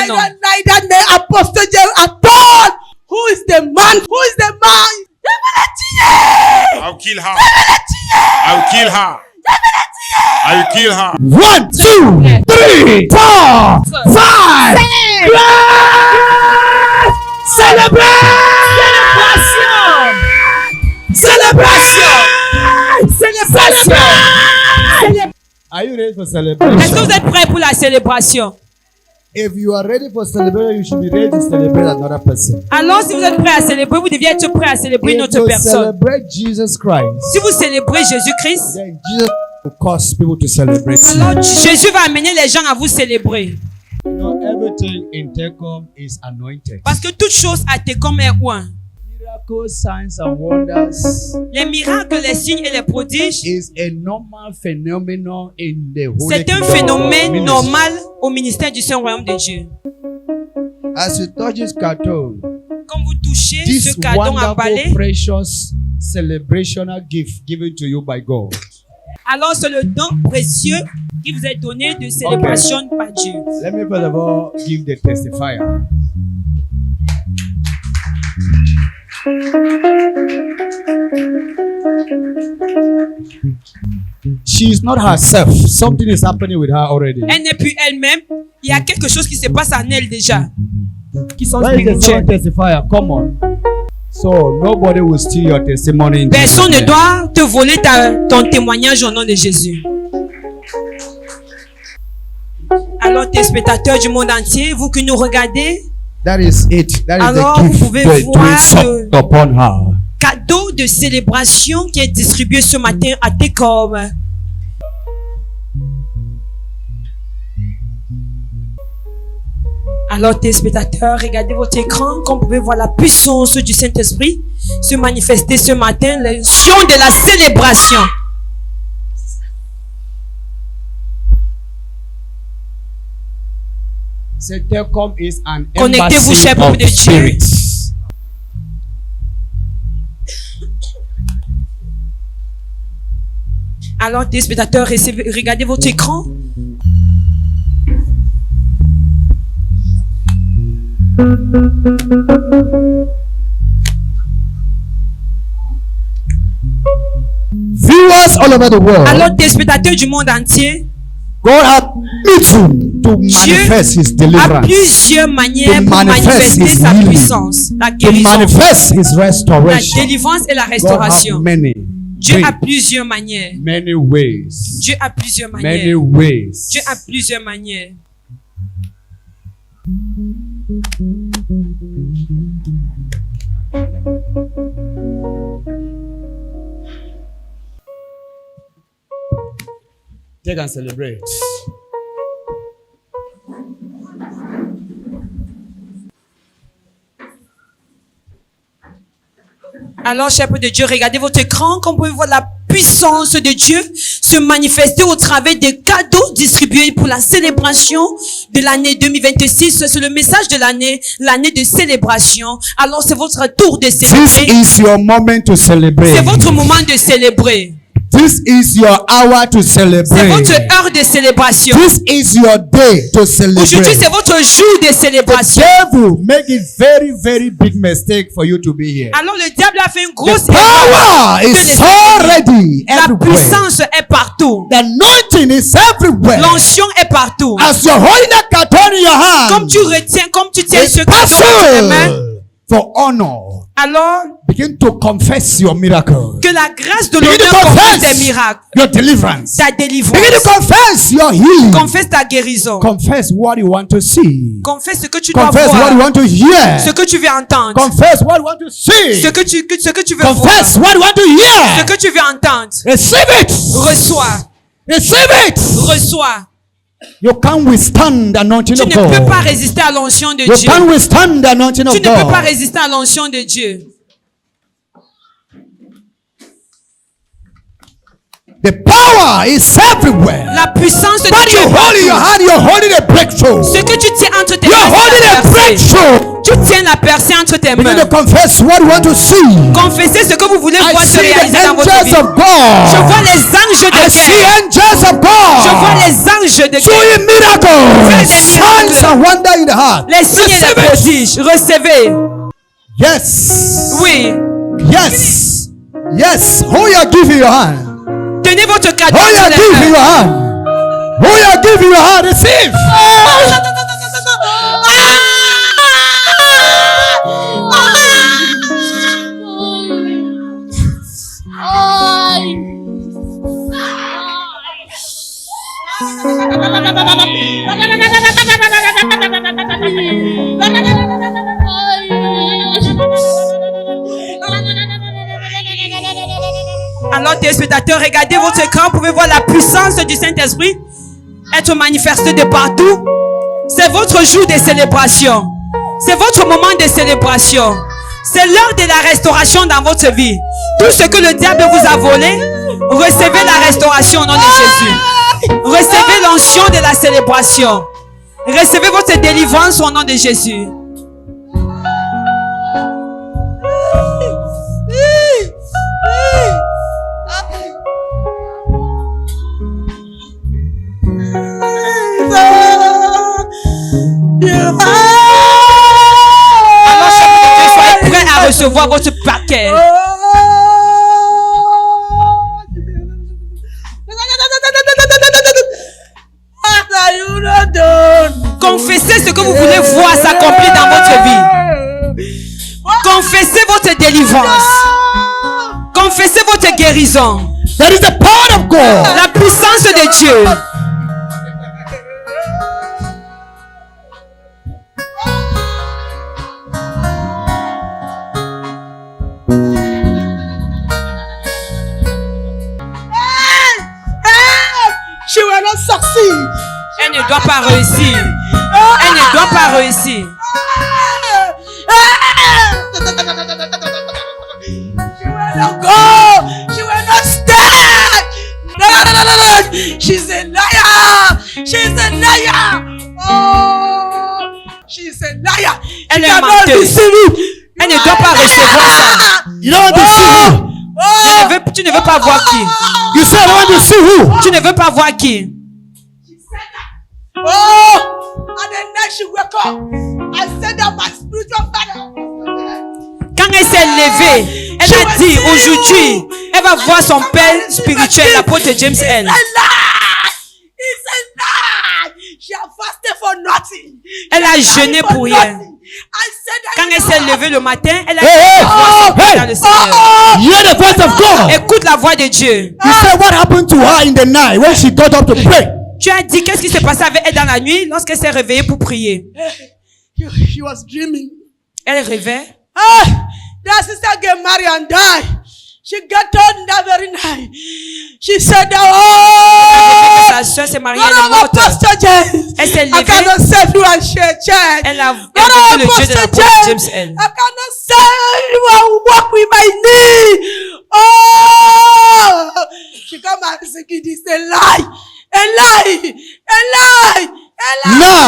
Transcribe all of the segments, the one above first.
nom. Neither name Apostle Jerry at all. Who is the man? Who is the man? I'll kill her. I'll kill her. I'll kill her. 1, 2, 3, 4, 5. Célébration. Are you ready for celebration? Est-ce que vous êtes prêts pour la célébration? If you are ready for celebration, you should be ready to celebrate another person. Alors, si vous êtes prêts à célébrer, vous deviez être prêts à célébrer une If autre you personne. celebrate Jesus Christ, Si vous célébrez Jésus-Christ, then Jesus will cause people to celebrate alors you. Jésus va amener les gens à vous célébrer. You know, everything in Tecom is anointed. Parce que toute chose à Tecom est oint. Miracles, signs and wonders Les miracles, les signes et les prodiges, is a normal phenomenon in the Holy c'est un Kingdom phénomène ministry. normal au ministère du Saint-Royaume de Dieu. As you touch this carton, Quand vous touchez this ce cadeau emballé, wonderful, precious celebrational gift given to you by God. alors c'est le don précieux qui vous est donné de célébration par Dieu. Let me first of all give the testifier. She is not herself. Something is happening with her already. Elle n'est plus elle-même. Il y a quelque chose qui se passe en elle déjà. Qui sont Where is the second spirituels. testifier? Come on. So nobody will steal your testimony. In Personne ne Jesus' name. doit te voler ton témoignage au nom de Jésus. Alors, téléspectateurs du monde entier, vous qui nous regardez, That is it. That is alors the vous gift pouvez that voir we sought le upon her. cadeau de célébration qui est distribué ce matin à Tecom. Alors, téléspectateurs, regardez votre écran, comme vous pouvez voir la puissance du Saint-Esprit se manifester ce matin, l'onction de la célébration. Tecom is an Connectez-vous, embassy chers peuple of de Dieu. spirits. Alors, téléspectateurs, regardez votre écran. Viewers all over the world, Alors, téléspectateurs du monde entier, God has written to Dieu manifest His a deliverance, plusieurs manières To pour manifest manifester his sa healing. puissance, la to guérison, manifest His la restoration. délivrance et la God has restauration. many, Dieu a ways, plusieurs manières. many ways, Dieu a plusieurs many manières. ways. Dieu a plusieurs manières. Take and celebrate. Alors, chers peuple de Dieu, regardez votre écran, comme vous pouvez voir la puissance de Dieu se manifester au travers des cadeaux distribués pour la célébration de l'année 2026. C'est le message de l'année de célébration. Alors, c'est votre tour de This célébrer. is your moment to celebrate. C'est votre moment de célébrer. This is your hour to C'est celebrate. votre heure de célébration. This is your day to Aujourd'hui, celebrate. c'est votre jour de The célébration. devil make it very, very big mistake for you to be here. Alors, le diable a fait une grosse The power erreur. is already La everywhere. puissance est partout. The anointing is everywhere. L'onction est partout. As you're holding that carton in your hand, Comme tu retiens, comme tu tiens it's ce cadeau dans tes mains, possible for honor. alors Begin to confess your miracle. que la grâce de Begin to l'honneur confesse tes confess miracles, your deliverance. ta Begin délivrance, to confess your healing. confesse ta guérison, Confess what you want to see. confesse ce que tu dois Confess what you voir, want to hear. ce que tu veux entendre, Confess what you want to see. ce que tu veux voir, Confess what you want to ce hear. que tu veux entendre. Receive it. Reçois, Receive it. reçois. You can't withstand the anointing Tu of ne peux pas God. résister à l'onction de You Dieu. can't withstand the anointing Tu of ne peux pas God. résister à l'onction de Dieu. The power is everywhere. La puissance de What Dieu. you hold in your hand, you're holding a breakthrough. Ce que tu tiens entre tes You're mains, holding c'est a la percée. breakthrough. Tu tiens la percée entre tes Begin mains. to confess what you want to see. Confessez ce que vous voulez I voir se see the réaliser dans votre vie. angels of Je God. vois les anges de I see Dieu. angels of Je vois God les anges de Dieu. doing miracles, signs and wonder in the heart. Les signes et les prodiges. Recevez. Yes. Oui. Yes. Yes. Who you are giving your hand? Tenez votre cadeau Who you sur are les giving mains. your hand? Who you are giving your hand? Receive. Alors, téléspectateurs, regardez votre écran. Vous pouvez voir la puissance du Saint-Esprit être manifestée de partout. C'est votre jour de célébration. C'est votre moment de célébration. C'est l'heure de la restauration dans votre vie. Tout ce que le diable vous a volé, recevez la restauration au nom de Jésus. Recevez l'onction de la célébration. Recevez votre délivrance au nom de Jésus. Alors, chers Dieu, soyez prêts à recevoir votre paquet. Confessez ce que vous voulez voir s'accomplir dans votre vie. Confessez votre délivrance. Confessez votre guérison. That is the power of God. La puissance de Dieu. She will not succeed. Elle ne doit pas réussir. Elle ne doit pas réussir. She will not go. She will not stand. No. She's a liar. She's a liar. Oh, she's a liar. Elle est cannot menteuse. receive it. Elle ne doit pas recevoir ça. You don't want to see who? Tu ne veux pas voir qui. You said I don't want to see who? Tu ne veux pas voir qui. Oh, and the night she wake up, I said that my spiritual father. Quand elle s'est levée, elle a dit aujourd'hui, elle va voir son père spirituel, l'apôtre James L. It's a lie. It's a lie. She has fasted for nothing. Elle a jeûné pour rien. I said that. Quand elle s'est levée le matin, elle a Hey, voir son père dans le Seigneur. Hear the voice of God. Écoute la voix de Dieu. You said what happened to her in the night when she got up to pray. Tu as dit qu'est-ce qui s'est passé avec elle dans la nuit lorsqu'elle s'est réveillée pour prier. She was dreaming. Elle rêvait. Ah, that sister get married and die. She got told that very night. She said, "Oh, Sa soeur s'est mariée, God elle est of morte. Pastor James, Elle s'est I levée. cannot save you and share church. Elle a God invoqué of le Dieu de Pastor l'apôtre James, James L. I cannot save you and walk with my knee. Oh, she come and say, "It's a lie, a lie, a lie, a lie." Now,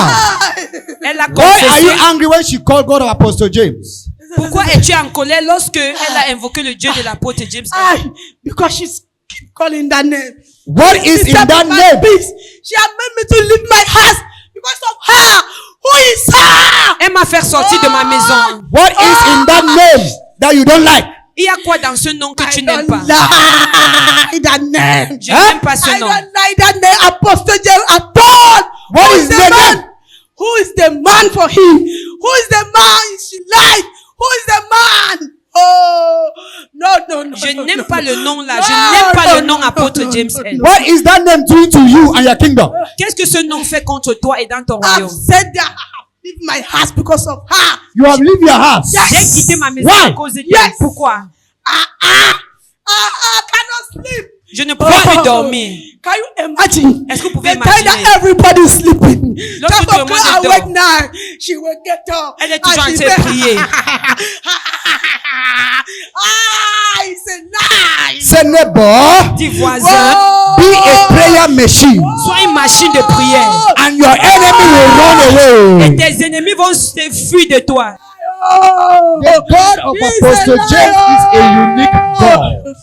Elle a why are you confessé. angry when she called God of Apostle James? Pourquoi es-tu en colère lorsque elle a invoqué le Dieu de l'apôtre James L? I, because she's keep calling that name. What is in Disturb that my name? peace. She has made me to leave my house because of her. Who is her? Elle m'a fait sortir de ma maison. What is in that name that you don't like? Il y a quoi dans ce nom que I tu n'aimes don't pas? like that name. Je n'aime pas ce I nom. don't like that name, Apostle James at all. What Who is the man? name? Who is the man for him? Who is the man she like? Who is the man? Oh, no. Je n'aime pas le nom là. Je n'aime pas le nom apôtre James L. What is that name doing to you and your kingdom? Qu'est-ce que ce nom fait contre toi et dans ton I've royaume? said that I have leave my house because of her. You have left your house. J'ai quitté ma maison Why? à cause de toi. Yes. Pourquoi? I cannot sleep. Je ne peux plus dormir. Can you imagine? Est-ce que vous pouvez The time imaginer? that everybody is sleeping. Lorsque Come tout le on, monde I dort. wake now. She will get up. Elle est toujours and en she train de say, prier. It's a lie. Say neighbor, Dis voisin, Oh. be a prayer machine. sois une machine de prière. And your enemy will run Et away. tes ennemis vont se fuir de toi. Oh. The God of He's Apostle a James is a liar. unique God.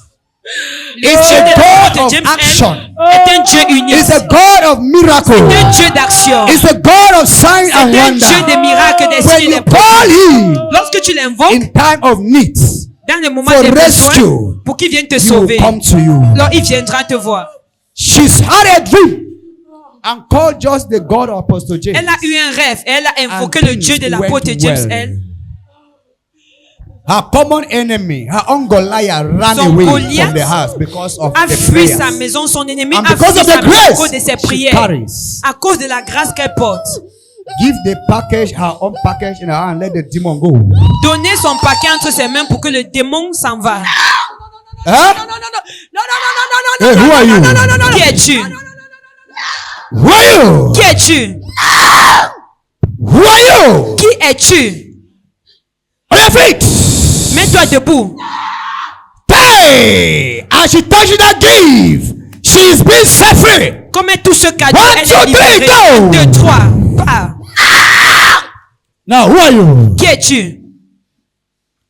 It's Dieu a de God of James action. est un Dieu unique. It's a God of Un miracle. Dieu d'action. It's a God of signs C'est and un Dieu wonders. des miracles, des When signes et you des call prodiges. him Lorsque tu l'invoques, in time of need, dans le moment for des rescue, besoins, pour qu'il vienne te he will sauver, come to you. alors il viendra te voir. She's had a dream and called just the God of Apostle James. Elle a eu un rêve et elle a invoqué And le Dieu de things l'apôtre went James. well. Elle, Her common enemy, her own Goliath, ran Son away Goliath from the house because of a the fui prayers. sa maison, son ennemi And a because fui of sa the maison à grace cause de ses she prières, carries. à cause de la grâce qu'elle porte. Give the package, her own package in her hand, let the demon go. Donnez son paquet entre ses mains pour que le démon s'en va. Huh? No, no, no, no, no, no, no, no, no, Hey, who are you? no, no, no, no. Qui es-tu? Who are you? Qui es-tu? Who are you? Qui es-tu? On your feet. Mets-toi debout. Hey! As she touches that gift, she is being set free. Comme elle touche ce cadeau, One, elle two, est libérée. three, go! 1, 2, 3. Pas. Now, who are you? Qui es-tu?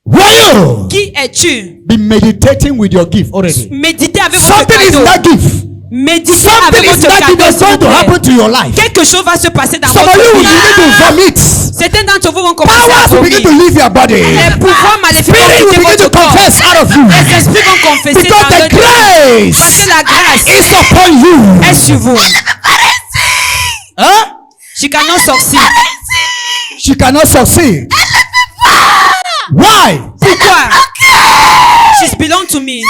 Who are you? Qui es-tu? Be meditating with your gift already. Méditez avec votre Something is cadeau. in that gift. Méditez Something avec is votre that gift cadeau. that's s'il vous going to plaît. happen to your life. Quelque chose va se passer dans Some of votre you will vie. begin to vomit. Certains d'entre vous vont commencer à Powers will begin to vomir. leave your body. Les pouvoirs maléfiques vont Spirit will quitter begin to votre corps. confess out of you. Les esprits vont confesser Because dans the votre vie. Parce grace que la grâce is upon you. est sur vous. Huh? She cannot succeed. She cannot succeed. Why? Pourquoi? She's belong to me.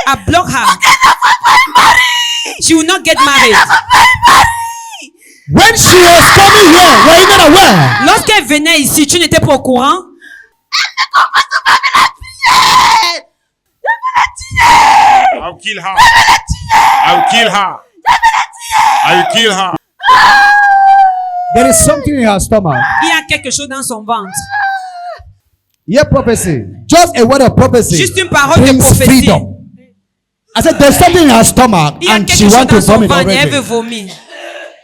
I block her. She will not get married. When she was coming here, were you not aware? Lorsqu'elle venait ici, tu n'étais pas au courant. I'll kill her. I'll kill her. I'll kill her. There is something in her stomach. Il y a quelque chose dans son ventre. Yeah, prophecy. Just a word of prophecy. Juste une parole de brings prophétie. freedom. I said there's something in her stomach Il y a and quelque she chose wants to dans son vomit ventre et elle already. veut vomir.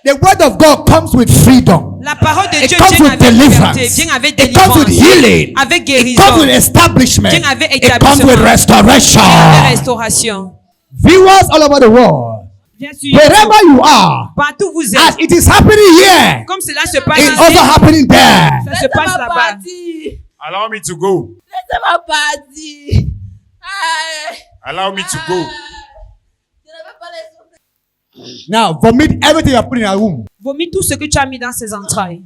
The word of God comes with freedom. La parole de It Dieu comes vient with avec liberté, deliverance. vient avec It comes with délivrance, healing. avec It guérison, comes with establishment. vient avec It comes with établissement, restoration. avec restauration. Viewers all over the world, Viens sur wherever YouTube. you are, Partout où vous as êtes, it is happening here, comme cela se passe it's also ici, happening there. ça se passe là-bas. Party. Allow me to go. Laissez-moi partir. Aïe. Allow me to go. Je ne veux pas les Now, vomit everything you put in her womb. Vomis tout ce que tu as mis dans ses entrailles.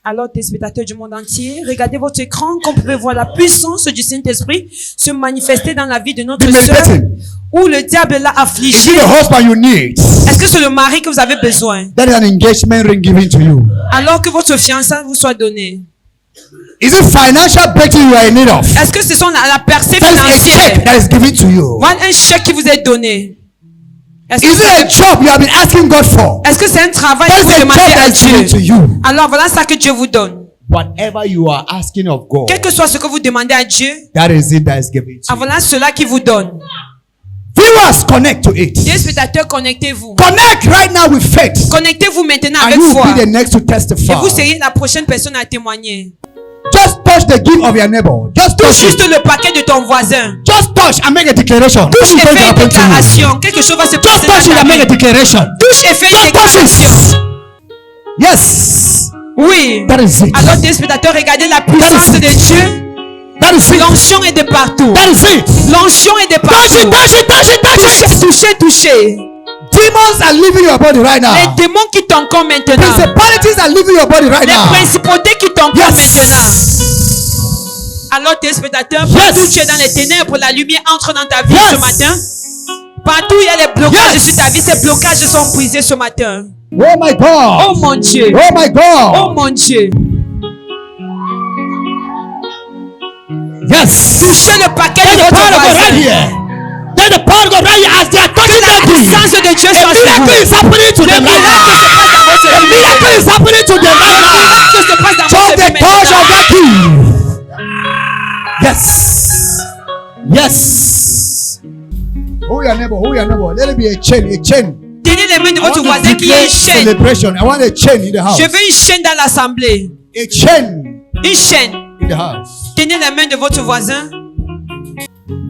Alors, téléspectateurs du monde entier, regardez votre écran, comme vous pouvez voir la puissance du Saint-Esprit se manifester dans la vie de notre Be sœur, meditating. où le diable l'a Is affligée. it the husband you need? Est-ce que c'est le mari que vous avez besoin? That is an engagement ring given to you. Alors que votre fiançailles vous soit donnée. Is it financial breakthrough you are in need of? Est-ce que ce sont la percée That is a financière? check that is given to you. Voilà un chèque qui vous est donné. Est-ce Is que it a job you have been asking God for? est-ce que c'est un travail That que is vous a demandez job à that is given to Dieu? you. Alors voilà ça que Dieu vous donne. Whatever you are asking of God, Quel que soit ce que vous demandez à Dieu, that is it that is given to ah, you. voilà cela qui vous donne. Viewers, connect to it. Téléspectateurs, connectez-vous. Connect right now with faith. Connectez-vous maintenant And avec you will foi. be the next to Et testify. vous seriez la prochaine personne à témoigner. Just touch the gift of your neighbor. Just touch Juste it. le paquet de ton voisin. Just touch and make a declaration. Touche What is et going to fais une happen to you? déclaration. Quelque chose va se Just passer touch it dans ta and make a vie. declaration. Touche et fais une Just touch déclaration. it. Yes. Oui. That is it. Alors, téléspectateurs, regardez la puissance de Dieu. That is it. L'onction est de partout. That is it. L'onction est de Touch it, partout. touch it, touch it, touch it. Touchez, touchez. Demons are leaving your body right now. Les démons qui t'encombrent maintenant. Principalities are leaving your body right Les now. principautés qui t'encombrent maintenant. Yes. Alors, téléspectateurs, Yes. partout où tu es dans les ténèbres, la lumière entre dans ta vie Yes. ce matin. Partout où il y a les blocages Yes. sur ta vie, ces blocages sont brisés ce matin. Oh my God. Oh mon Dieu. Oh my God. Oh mon Dieu. Yes. Touchez le paquet Let de the votre power of God right voisin. here. Let the power of God right here as they are touching La that gift. puissance de Dieu A soit sur miracle vous. is happening to Le them right miracle se now. passe dans votre A vie. miracle is happening to them right Le now. miracle se passe dans From votre the vie touch of maintenant. that gift. Yes. Who your neighbor? Who your neighbor? Let it be a chain. A chain. Tenez les mains de I votre want voisin to qui est declare une chaîne. celebration. I want a chain in the house. Je veux une chaîne dans l'assemblée. A chain Une chaîne. in the house. Tenez les mains de votre voisin.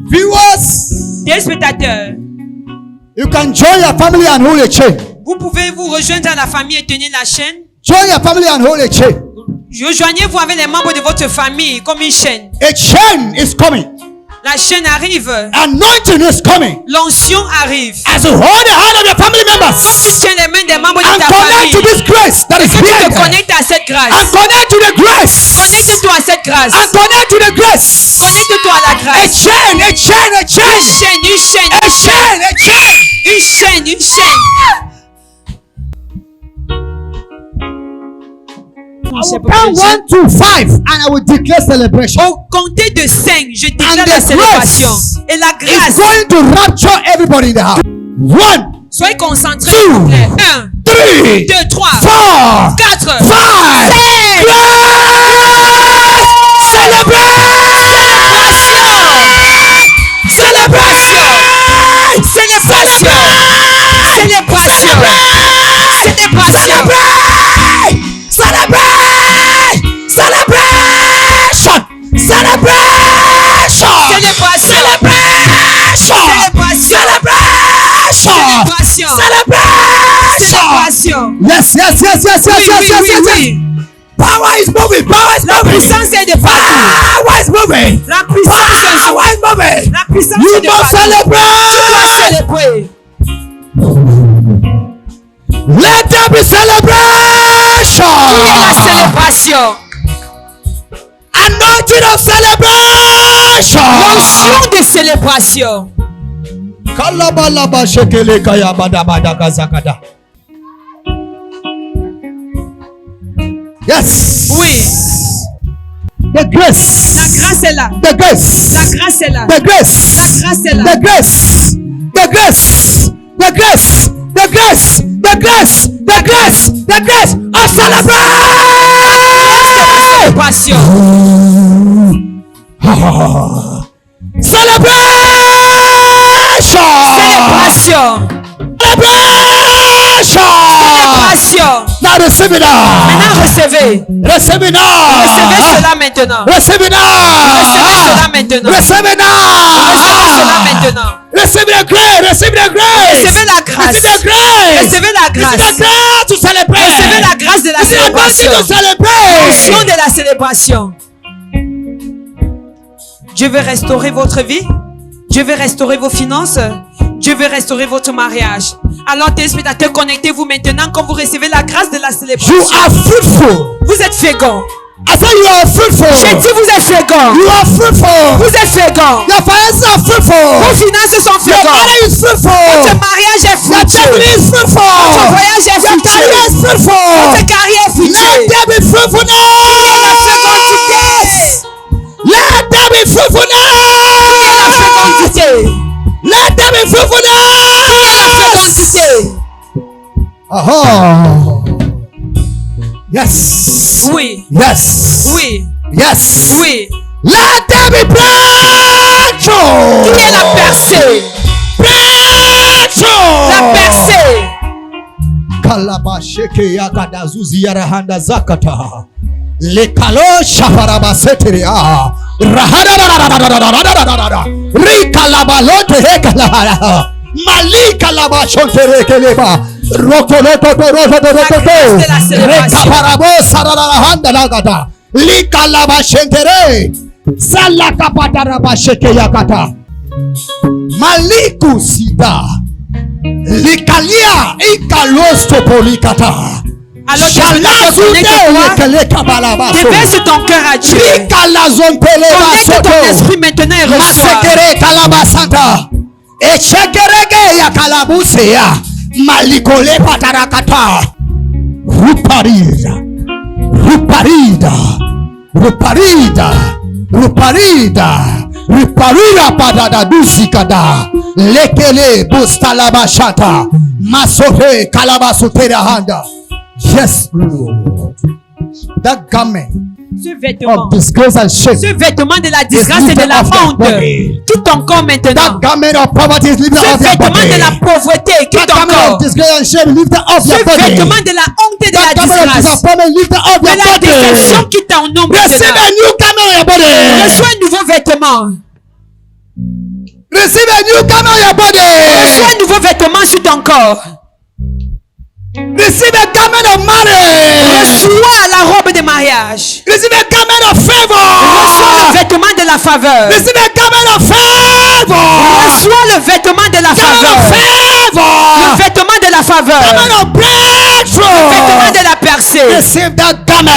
Viewers, Téléspectateurs, you can join your family and hold a chain. vous pouvez vous rejoindre à la famille et tenir la chaîne. Join your family and hold a chain. Rejoignez-vous avec les membres de votre famille comme une chaîne. A chain is coming. La chaîne arrive. Anointing is coming. L'onction arrive. As you hold the hand of your family members Tu tiens les mains des membres de and ta connect to famille. this grace that is Que tu behind te her. connectes à cette And grâce. connect to the grace. Connecte-toi à cette grâce. And connect to the grace. Connecte-toi à la A grâce. chain, a chain, a Une chain. chaîne, une chaîne, A une chaîne. chain, a chain. Une chaîne, une chaîne. I will count 1 to 5 and I will declare celebration. Au compter de 5, je déclare And la the célébration. grace Et la It's grâce. going to rapture everybody in the house. 1, Soyez concentrés. Two. 1, 3, 2, 3, 4, 4, 5. 5. Célébration! Célébration. Célébration. Célébration. Célébration. Yes. Oui. Power is moving. La puissance est de partout. Power is moving. La puissance est Power is moving. La puissance You est de must partout. Tu dois celebrate. célébrer. Let there be celebration. La célébration. Anointing of celebration. L'onction de célébration. Kalabalaba shekele kaya bada bada kazakada. Yes. Oui. The grace. La grâce est là. The grace. La grâce est là. The grace. La grâce est là. The grace. The grace. The grace. The grace. The grace. The grace. The grace of celebration. Célébration. Celebration. Célébration. Celebration. Célébration. Now receive it now. Maintenant, recevez. Receive it Recevez now. cela maintenant. Receive it Recevez cela now. maintenant. Receive it Recevez cela now. maintenant. Receive the grace. Receive the grace. Recevez la grâce. Receive the grace. Recevez la Receive grâce. the grace to celebrate. Recevez la grâce de la Receive the grace célébration. to celebrate. L'onction de la célébration. Dieu veut restaurer votre vie. Dieu veut restaurer vos finances. Dieu veut restaurer votre mariage. Alors, téléspectateurs, connectez-vous maintenant quand vous recevez la grâce de la célébration. You are fruitful. Vous êtes féconds. I said you are fruitful. J'ai dit vous êtes féconds. You are fruitful. Vous êtes féconds. Your finances are fruitful. Vos finances sont Your féconds. money is Votre fruitful. mariage est Your fructueux. family is Votre fruitful. voyage est Your career fructueux. is fruitful. Votre carrière est Let fructueux. there be fruitfulness. Let there be La fruitfulness. fécondité. Let there be La fruitfulness. fécondité. Aha. Yes. Oui. Yes. Oui. Yes. Oui. Let there be breakthrough. Qui est la percée? Breakthrough. La percée. Kalabasheke yakadazuzi yarahanda zakata. Lekalo shaparabaseteria. Rahada. Rikalabalote hekala. Malika labashonterekeleba. Rokoloto rokoto. Rekaparabo sararahanda lagata. Lika labashentere. Salakapatarabasheke yakata. Maliku sida. Likalia ikalosto polikata. Alors, connecte-toi. Déverse ton cœur à Dieu. Connecte ton esprit maintenant et reçois. Masekere kalabasanta. Echegerege ya kalabusia. Malikole patarakata. Ruparida. Ruparida. Ruparida. Ruparida. Ruparida padada dusikada. Lekele bustalabashata. Masohe kalabasutera handa. Yes, Lord. That garment Ce vêtement. of disgrace and shame. Ce vêtement de la disgrâce et de la honte. Quitte ton corps maintenant. That garment of poverty is lifted Ce off your vêtement body. de la pauvreté. Quitte That ton garment corps. of disgrace and shame lifted off Ce your body. vêtement de la honte et de la That garment of disgrâce. disappointment lifted off De your la déception body. quitte ton nom Receive maintenant. a new garment on your body. Reçois un nouveau vêtement. Receive a new garment on your body. Reçois un nouveau vêtement sur ton corps. Receive a garment of marriage. Reçois la robe de mariage. Receive a garment of Reçois le favor. vêtement de la faveur. Receive a garment of favor. Reçois le vêtement de la Garment faveur. of Le favor. vêtement de la faveur. Garment of Le vêtement breakthrough. de la percée. Receive that garment.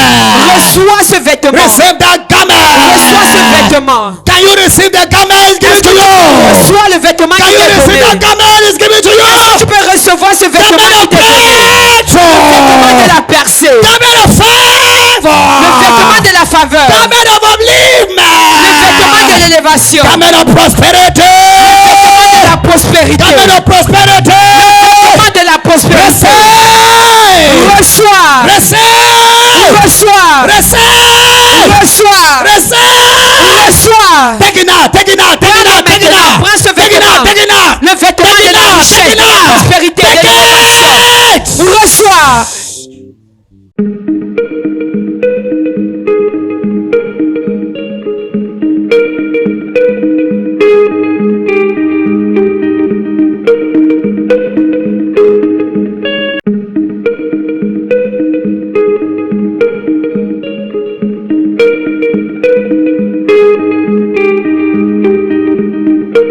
Reçois ce vêtement. Receive that Reçois ce garment. vêtement. Can you receive the garment is given to you? Reçois le vêtement Can qui you t'est receive that donné. garment is given to Tu you? peux recevoir ce vêtement Garment qui of t'est donné. Vêtement de la breakthrough. percée. Garment of Le vêtement favor. de la faveur. Garment of Le vêtement de upliftment. l'élévation. Garment of prosperity. De la prospérité. Garment of prosperity. Vêtement de la prospérité. Receive. Reçois. Receive. Reçois. Receive. Reçois. Receive. Reçois. Take it now. Take it now. Take it now. Take it now. Prends ce Take it now. vêtement. Take it now. Le vêtement Take de it la now. richesse, Take it de la now. prospérité, de Take l'élévation. it. Reçois.